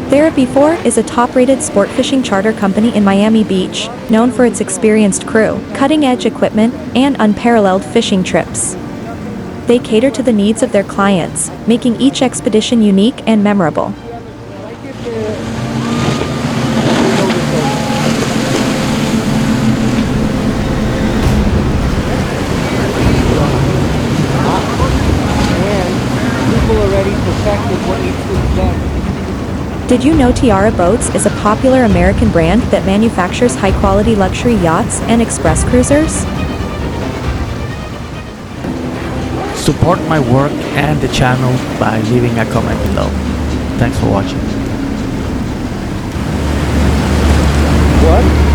Therapy 4 is a top-rated sport fishing charter company in Miami Beach, known for its experienced crew, cutting-edge equipment, and unparalleled fishing trips. They cater to the needs of their clients, making each expedition unique and memorable. Did you know TIARA Boats is a popular American brand that manufactures high-quality luxury yachts and express cruisers? Support my work and the channel by leaving a comment below. Thanks for watching. What?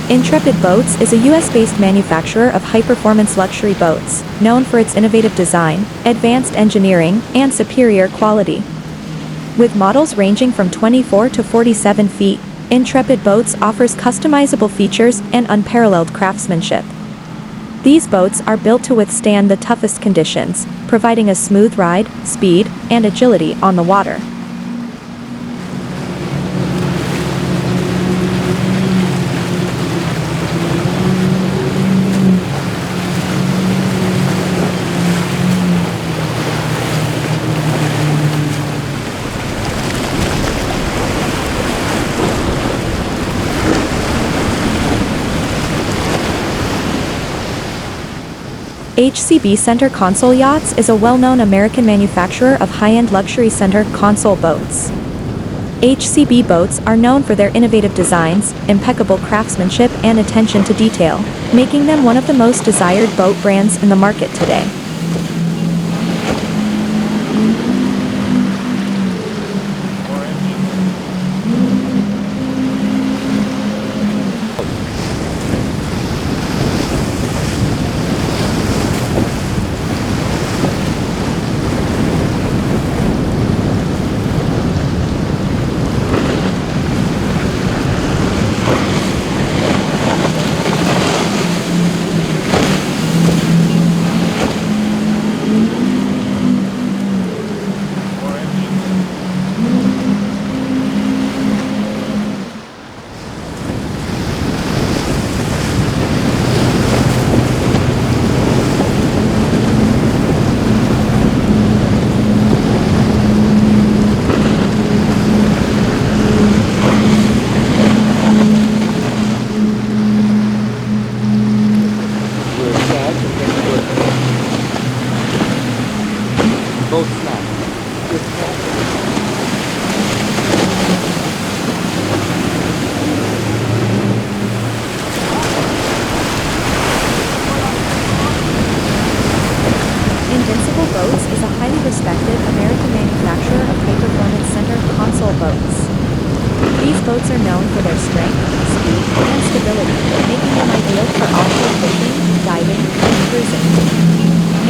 INTREPID Boats is a US-based manufacturer of high-performance luxury boats, known for its innovative design, advanced engineering, and superior quality. With models ranging from 24 to 47 feet, INTREPID Boats offers customizable features and unparalleled craftsmanship. These boats are built to withstand the toughest conditions, providing a smooth ride, speed, and agility on the water. HCB Center Console Yachts is a well-known American manufacturer of high-end luxury center console boats. HCB boats are known for their innovative designs, impeccable craftsmanship, and attention to detail, making them one of the most desired boat brands in the market today. Invincible Boats is a highly respected American manufacturer of high-performance center console boats. These boats are known for their strength, speed, and stability, making them ideal for offshore fishing, diving, and cruising.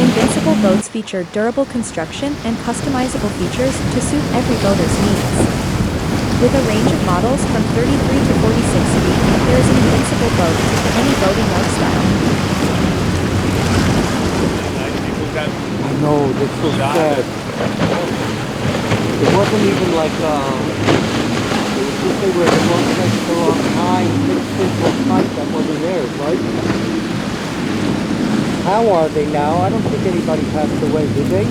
Invincible boats feature durable construction and customizable features to suit every boater's needs. With a range of models from 33 to 46 feet, there is an invincible boat for any boating lifestyle. No, that's so sad. It wasn't even like, it was just they were at the wrong place at the wrong time, fixed wrong time, that wasn't theirs, right? How are they now? I don't think anybody passed away, did they?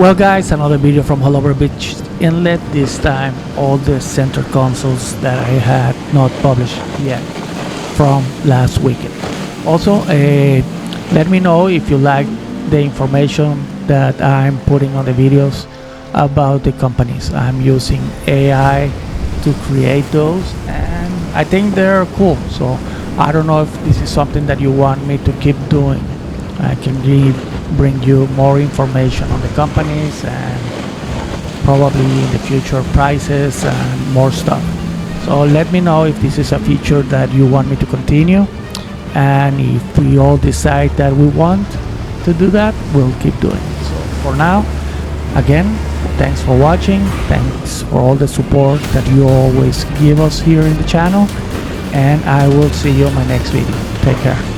Well guys, another video from Haulover Inlet. This time all the center consoles that I had not published yet from last weekend. Also, let me know if you like the information that I'm putting on the videos about the companies. I'm using AI to create those and I think they're cool, so I don't know if this is something that you want me to keep doing. I can bring you more information on the companies and probably in the future prices and more stuff. So let me know if this is a feature that you want me to continue, and if we all decide that we want to do that, we'll keep doing it. So for now, again, thanks for watching, thanks for all the support that you always give us here in the channel, and I will see you in my next video. Take care.